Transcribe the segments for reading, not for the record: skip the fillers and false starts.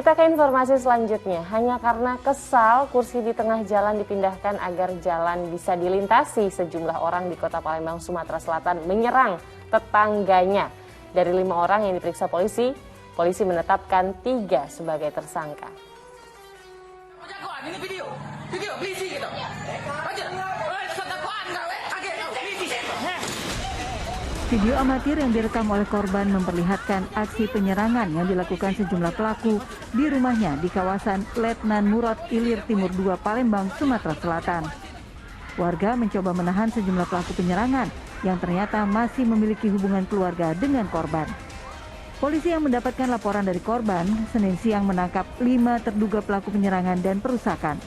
Kita ke informasi selanjutnya. Hanya karena kesal, kursi di tengah jalan dipindahkan agar jalan bisa dilintasi. Sejumlah orang di Kota Palembang, Sumatera Selatan menyerang tetangganya. Dari 5 orang yang diperiksa polisi, polisi menetapkan 3 sebagai tersangka. Ini video polisi gitu. Video amatir yang direkam oleh korban memperlihatkan aksi penyerangan yang dilakukan sejumlah pelaku di rumahnya di kawasan Letnan Murad Ilir Timur 2 Palembang, Sumatera Selatan. Warga mencoba menahan sejumlah pelaku penyerangan yang ternyata masih memiliki hubungan keluarga dengan korban. Polisi yang mendapatkan laporan dari korban Senin siang menangkap 5 terduga pelaku penyerangan dan perusakan.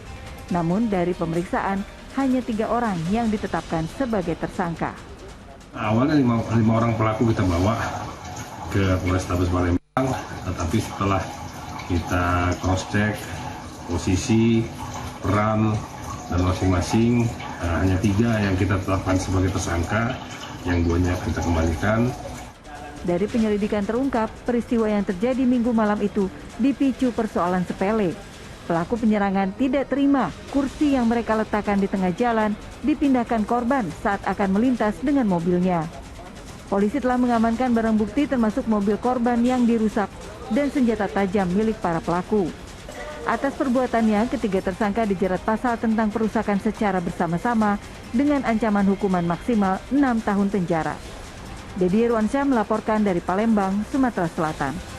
Namun dari pemeriksaan hanya 3 orang yang ditetapkan sebagai tersangka. Awalnya 5 orang pelaku kita bawa ke Polrestabes Palembang, tetapi setelah kita cross-check posisi, peran, dan masing-masing, hanya 3 yang kita tetapkan sebagai tersangka, yang 2-nya kita kembalikan. Dari penyelidikan terungkap, peristiwa yang terjadi Minggu malam itu dipicu persoalan sepele. Pelaku penyerangan tidak terima kursi yang mereka letakkan di tengah jalan dipindahkan korban saat akan melintas dengan mobilnya. Polisi telah mengamankan barang bukti termasuk mobil korban yang dirusak dan senjata tajam milik para pelaku. Atas perbuatannya, ketiga tersangka dijerat pasal tentang perusakan secara bersama-sama dengan ancaman hukuman maksimal 6 tahun penjara. Dedi Irwansyah melaporkan dari Palembang, Sumatera Selatan.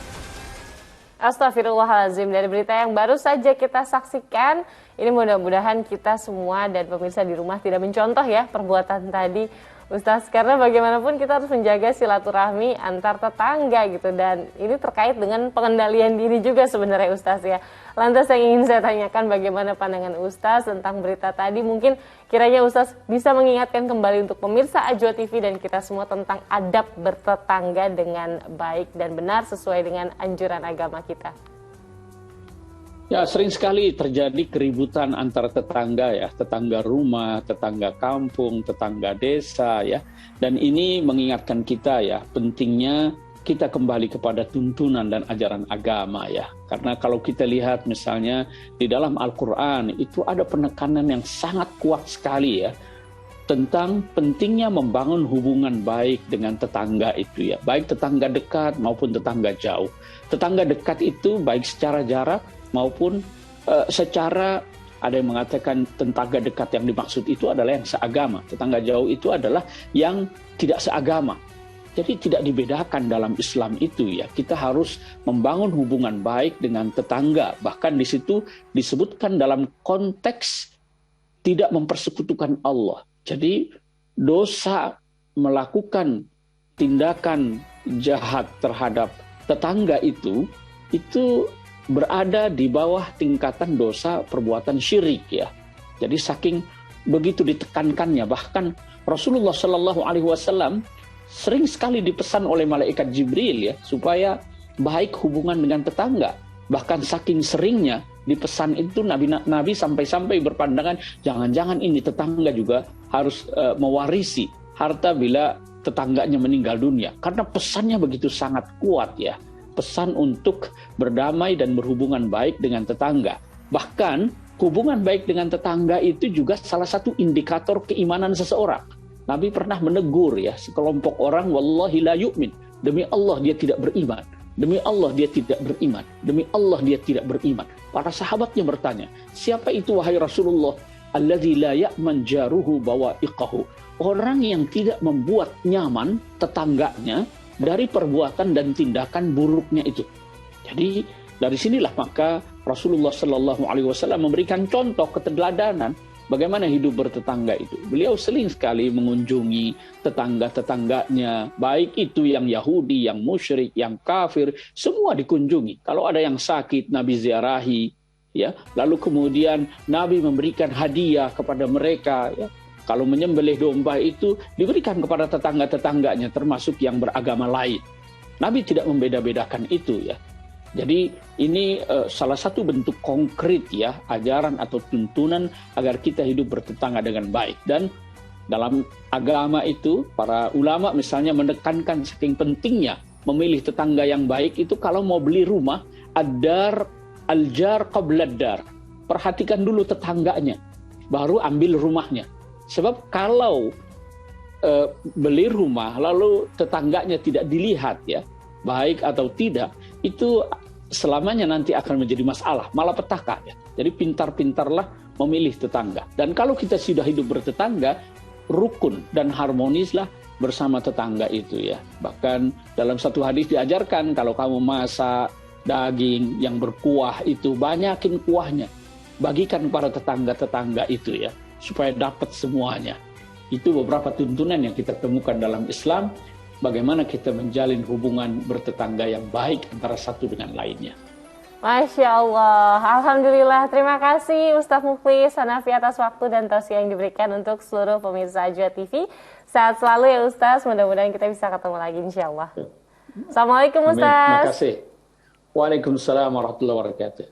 Astagfirullahaladzim, dari berita yang baru saja kita saksikan, ini mudah-mudahan kita semua dan pemirsa di rumah tidak mencontoh ya perbuatan tadi Ustaz, karena bagaimanapun kita harus menjaga silaturahmi antar tetangga gitu, dan ini terkait dengan pengendalian diri juga sebenarnya Ustaz ya. Lantas yang ingin saya tanyakan, bagaimana pandangan Ustaz tentang berita tadi? Mungkin kiranya Ustaz bisa mengingatkan kembali untuk pemirsa Ajwa TV dan kita semua tentang adab bertetangga dengan baik dan benar sesuai dengan anjuran agama kita. Ya, sering sekali terjadi keributan antara tetangga ya, tetangga rumah, tetangga kampung, tetangga desa ya. Dan ini mengingatkan kita ya, pentingnya kita kembali kepada tuntunan dan ajaran agama ya. Karena kalau kita lihat misalnya di dalam Al-Quran itu ada penekanan yang sangat kuat sekali ya, tentang pentingnya membangun hubungan baik dengan tetangga itu ya. Baik tetangga dekat maupun tetangga jauh. Tetangga dekat itu baik secara jarak maupun secara, ada yang mengatakan tetangga dekat yang dimaksud itu adalah yang seagama. Tetangga jauh itu adalah yang tidak seagama. Jadi tidak dibedakan dalam Islam itu ya. Kita harus membangun hubungan baik dengan tetangga. Bahkan di situ disebutkan dalam konteks tidak mempersekutukan Allah. Jadi dosa melakukan tindakan jahat terhadap tetangga itu berada di bawah tingkatan dosa perbuatan syirik ya. Jadi saking begitu ditekankannya, bahkan Rasulullah Shallallahu Alaihi Wasallam sering sekali dipesan oleh malaikat Jibril ya supaya baik hubungan dengan tetangga. Bahkan saking seringnya dipesan itu Nabi sampai-sampai berpandangan jangan-jangan ini tetangga juga harus mewarisi harta bila tetangganya meninggal dunia, karena pesannya begitu sangat kuat ya. Pesan untuk berdamai dan berhubungan baik dengan tetangga. Bahkan hubungan baik dengan tetangga itu juga salah satu indikator keimanan seseorang. Nabi pernah menegur ya sekelompok orang, wallahi la yu'min, demi Allah dia tidak beriman, demi Allah dia tidak beriman, demi Allah dia tidak beriman. Para sahabatnya bertanya, siapa itu wahai Rasulullah? Alladzi la ya'man jaruhu bawa'iqahu. Orang yang tidak membuat nyaman tetangganya dari perbuatan dan tindakan buruknya itu. Jadi dari sinilah maka Rasulullah Shallallahu Alaihi Wasallam memberikan contoh keteladanan bagaimana hidup bertetangga itu. Beliau sering sekali mengunjungi tetangga-tetangganya, baik itu yang Yahudi, yang musyrik, yang kafir, semua dikunjungi. Kalau ada yang sakit, Nabi ziarahi, ya. Lalu kemudian Nabi memberikan hadiah kepada mereka, ya. Kalau menyembelih domba itu diberikan kepada tetangga-tetangganya termasuk yang beragama lain. Nabi tidak membeda-bedakan itu ya. Jadi ini salah satu bentuk konkret ya, ajaran atau tuntunan agar kita hidup bertetangga dengan baik. Dan dalam agama itu para ulama misalnya menekankan saking pentingnya memilih tetangga yang baik itu kalau mau beli rumah, adar Al-jar qabla dar. Perhatikan dulu tetangganya, baru ambil rumahnya. Sebab kalau beli rumah lalu tetangganya tidak dilihat ya, baik atau tidak, itu selamanya nanti akan menjadi masalah, malapetaka ya. Jadi pintar-pintarlah memilih tetangga. Dan kalau kita sudah hidup bertetangga, rukun dan harmonislah bersama tetangga itu ya. Bahkan dalam satu hadis diajarkan kalau kamu masak daging yang berkuah itu, banyakin kuahnya, bagikan para tetangga-tetangga itu ya, supaya dapat semuanya. Itu beberapa tuntunan yang kita temukan dalam Islam, bagaimana kita menjalin hubungan bertetangga yang baik antara satu dengan lainnya. Masya Allah, Alhamdulillah. Terima kasih Ustadz Muflis Hanafi atas waktu dan tausiah yang diberikan untuk seluruh pemirsa Ajwa TV. Sehat selalu ya Ustadz, mudah-mudahan kita bisa ketemu lagi insya Allah. Assalamualaikum Ustadz. Terima kasih. Waalaikumsalam warahmatullahi wabarakatuh.